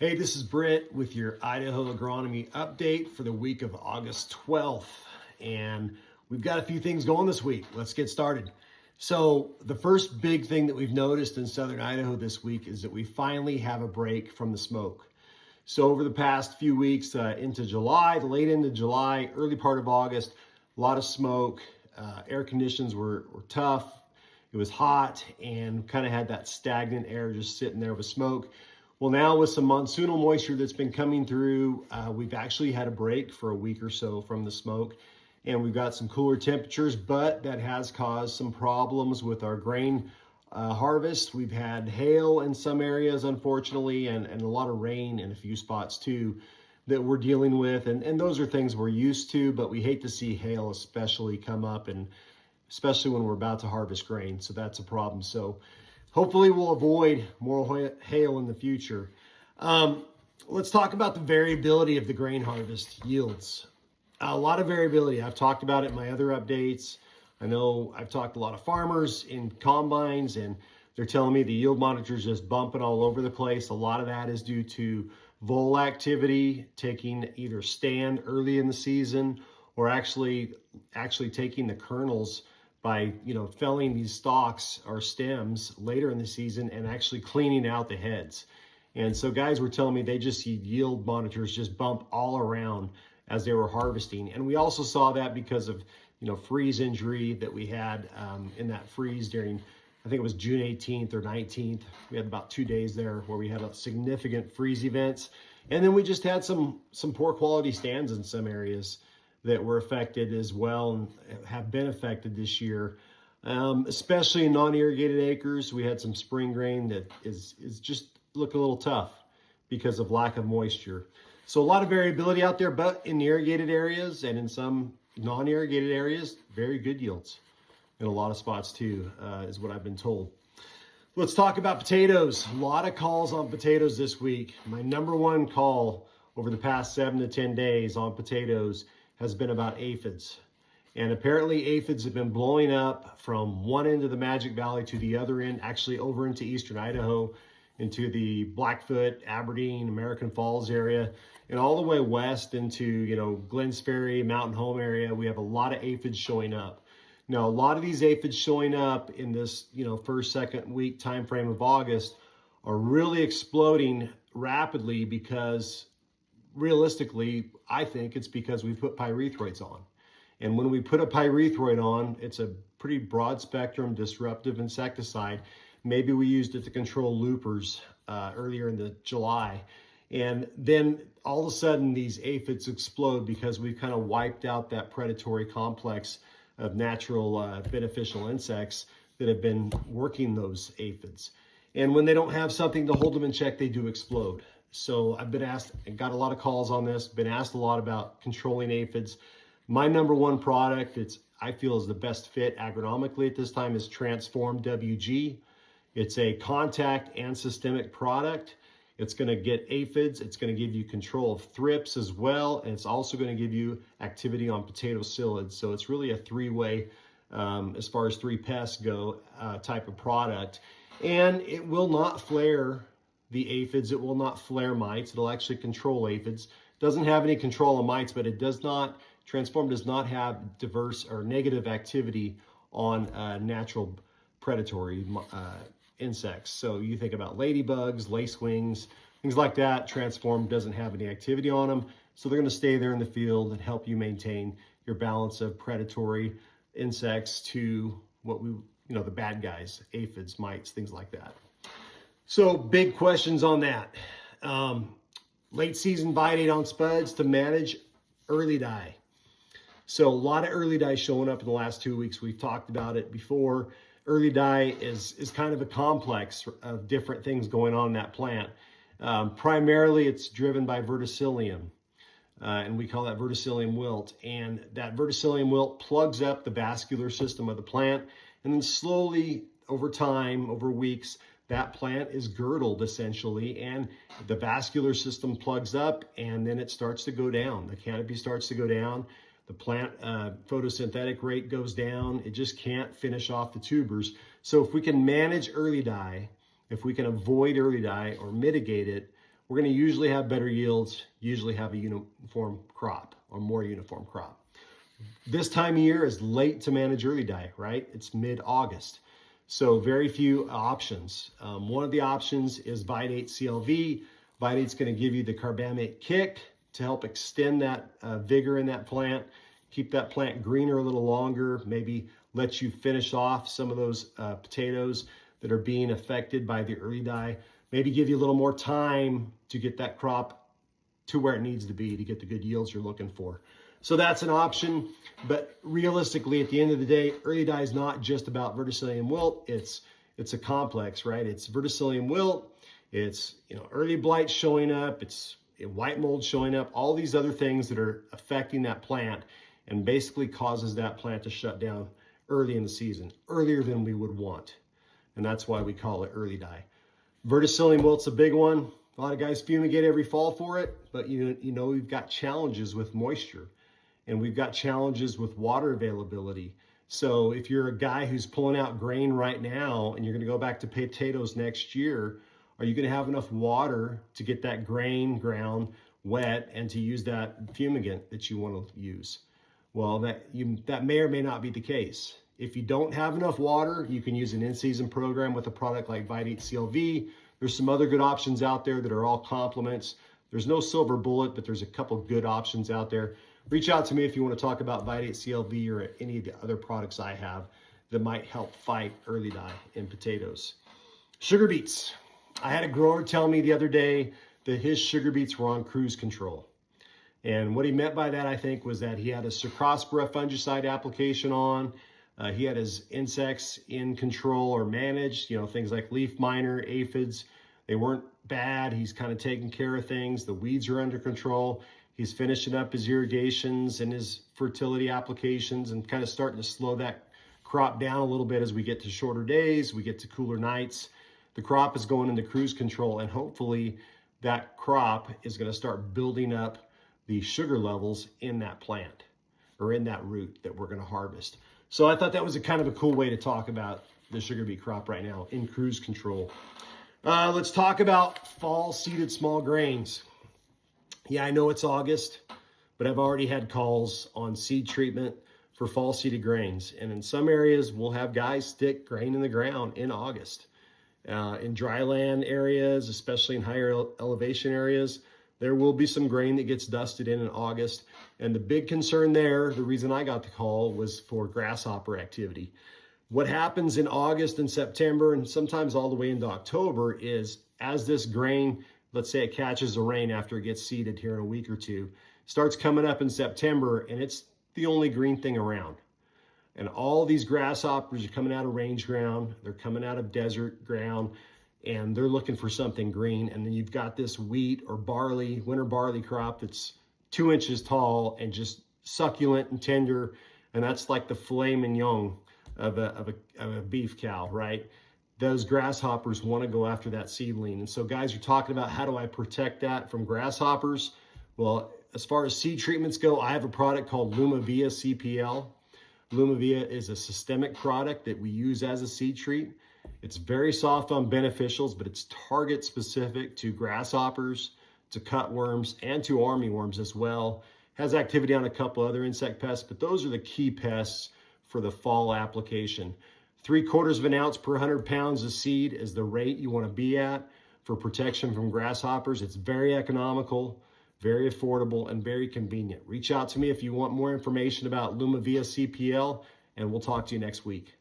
Hey, this is Britt with your Idaho Agronomy update for the week of August 12th. And we've got a few things going this week. Let's get started. So the first big thing that we've noticed in southern Idaho this week is that we finally have a break from the smoke. So over the past few weeks into July, the late end of July, early part of August, a lot of smoke. Air conditions were tough. It was hot and kind of had that stagnant air just sitting there with smoke. Well, now with some monsoonal moisture that's been coming through, we've actually had a break for a week or so from the smoke, and we've got some cooler temperatures, but that has caused some problems with our grain harvest. We've had hail in some areas, unfortunately, and a lot of rain in a few spots too that we're dealing with. And those are things we're used to, but we hate to see hail especially come up, and especially when we're about to harvest grain. So that's a problem. So hopefully we'll avoid more hail in the future. Let's talk about the variability of the grain harvest yields. A lot of variability. I've talked about it in my other updates. I know I've talked to a lot of farmers in combines, and they're telling me the yield monitor's just bumping all over the place. A lot of that is due to vole activity, taking either stand early in the season or actually taking the kernels by felling these stalks or stems later in the season and actually cleaning out the heads. And so guys were telling me they just see yield monitors just bump all around as they were harvesting. And we also saw that because of freeze injury that we had in that freeze during, I think it was June 18th or 19th. We had about 2 days there where we had a significant freeze events. And then we just had some poor quality stands in some areas that were affected as well and have been affected this year, especially in non-irrigated acres. We had some spring grain that is just look a little tough because of lack of moisture. So a lot of variability out there, but in the irrigated areas and in some non-irrigated areas, very good yields in a lot of spots too, is what I've been told. Let's talk about potatoes. A lot of calls on potatoes this week. My number one call over the past 7 to 10 days on potatoes has been about aphids. And apparently aphids have been blowing up from one end of the Magic Valley to the other end, actually over into eastern Idaho, into the Blackfoot, Aberdeen, American Falls area, and all the way west into, Glens Ferry, Mountain Home area. We have a lot of aphids showing up. Now, a lot of these aphids showing up in this, first, second week time frame of August are really exploding rapidly because realistically, I think it's because we put pyrethroids on. And when we put a pyrethroid on, it's a pretty broad spectrum disruptive insecticide. Maybe we used it to control loopers earlier in the July. And then all of a sudden these aphids explode because we've kind of wiped out that predatory complex of natural beneficial insects that have been working those aphids. And when they don't have something to hold them in check, they do explode. So I've been asked and got a lot of calls on this, been asked a lot about controlling aphids. My number one product I feel is the best fit agronomically at this time is Transform WG. It's a contact and systemic product. It's going to get aphids. It's going to give you control of thrips as well. And it's also going to give you activity on potato psyllids. So it's really a three-way, as far as three pests go, type of product. And it will not flare the aphids. It will not flare mites. It'll actually control aphids. Doesn't have any control of mites, but Transform does not have diverse or negative activity on natural predatory insects. So you think about ladybugs, lacewings, things like that. Transform doesn't have any activity on them. So they're going to stay there in the field and help you maintain your balance of predatory insects to the bad guys, aphids, mites, things like that. So big questions on that. Late season bite on spuds to manage early die. So a lot of early die showing up in the last 2 weeks. We've talked about it before. Early die is kind of a complex of different things going on in that plant. Primarily it's driven by verticillium. And we call that verticillium wilt. And that verticillium wilt plugs up the vascular system of the plant. And then slowly over time, over weeks, that plant is girdled essentially, and the vascular system plugs up, and then it starts to go down. The canopy starts to go down. The plant photosynthetic rate goes down. It just can't finish off the tubers. So if we can manage early die, if we can avoid early die or mitigate it, we're going to usually have better yields, usually have a uniform crop or more uniform crop. This time of year is late to manage early dye, right? It's mid-August. So very few options. One of the options is Vidate CLV. Vidate's going to give you the carbamate kick to help extend that vigor in that plant, keep that plant greener a little longer, maybe let you finish off some of those potatoes that are being affected by the early dye, maybe give you a little more time to get that crop to where it needs to be to get the good yields you're looking for. So that's an option, but realistically, at the end of the day, early dye is not just about verticillium wilt. It's a complex, right? It's verticillium wilt, it's early blight showing up, it's white mold showing up, all these other things that are affecting that plant and basically causes that plant to shut down early in the season, earlier than we would want. And that's why we call it early dye. Verticillium wilt's a big one. A lot of guys fumigate every fall for it, but we've got challenges with moisture. And we've got challenges with water availability. So if you're a guy who's pulling out grain right now and you're gonna go back to potatoes next year, are you gonna have enough water to get that grain ground wet and to use that fumigant that you wanna use? Well, that may or may not be the case. If you don't have enough water, you can use an in-season program with a product like Vidate CLV. There's some other good options out there that are all complements. There's no silver bullet, but there's a couple good options out there. Reach out to me if you want to talk about Vidate CLV or any of the other products I have that might help fight early dye in potatoes. Sugar beets. I had a grower tell me the other day that his sugar beets were on cruise control. And what he meant by that, I think, was that he had a Cercospora fungicide application on. He had his insects in control or managed, things like leaf miner, aphids. They weren't bad. He's kind of taking care of things. The weeds are under control. He's finishing up his irrigations and his fertility applications and kind of starting to slow that crop down a little bit as we get to shorter days, we get to cooler nights. The crop is going into cruise control, and hopefully that crop is going to start building up the sugar levels in that plant or in that root that we're going to harvest. So I thought that was a kind of a cool way to talk about the sugar beet crop right now in cruise control. Let's talk about fall seeded small grains. Yeah, I know it's August, but I've already had calls on seed treatment for fall seeded grains. And in some areas, we'll have guys stick grain in the ground in August. In dry land areas, especially in higher elevation areas, there will be some grain that gets dusted in August. And the big concern there, the reason I got the call, was for grasshopper activity. What happens in August and September, and sometimes all the way into October, is as this grain, let's say it catches the rain after it gets seeded here in a week or two, starts coming up in September, and it's the only green thing around. And all these grasshoppers are coming out of range ground, they're coming out of desert ground, and they're looking for something green. And then you've got this wheat or barley, winter barley crop that's 2 inches tall and just succulent and tender. And that's like the filet mignon of a beef cow, right? Those grasshoppers want to go after that seedling. And so guys are talking about, how do I protect that from grasshoppers? Well, as far as seed treatments go, I have a product called Lumavia CPL. Lumavia is a systemic product that we use as a seed treat. It's very soft on beneficials, but it's target specific to grasshoppers, to cutworms, and to armyworms as well. Has activity on a couple other insect pests, but those are the key pests for the fall application. 3/4 of an ounce per 100 pounds of seed is the rate you want to be at for protection from grasshoppers. It's very economical, very affordable, and very convenient. Reach out to me if you want more information about Lumavia CPL, and we'll talk to you next week.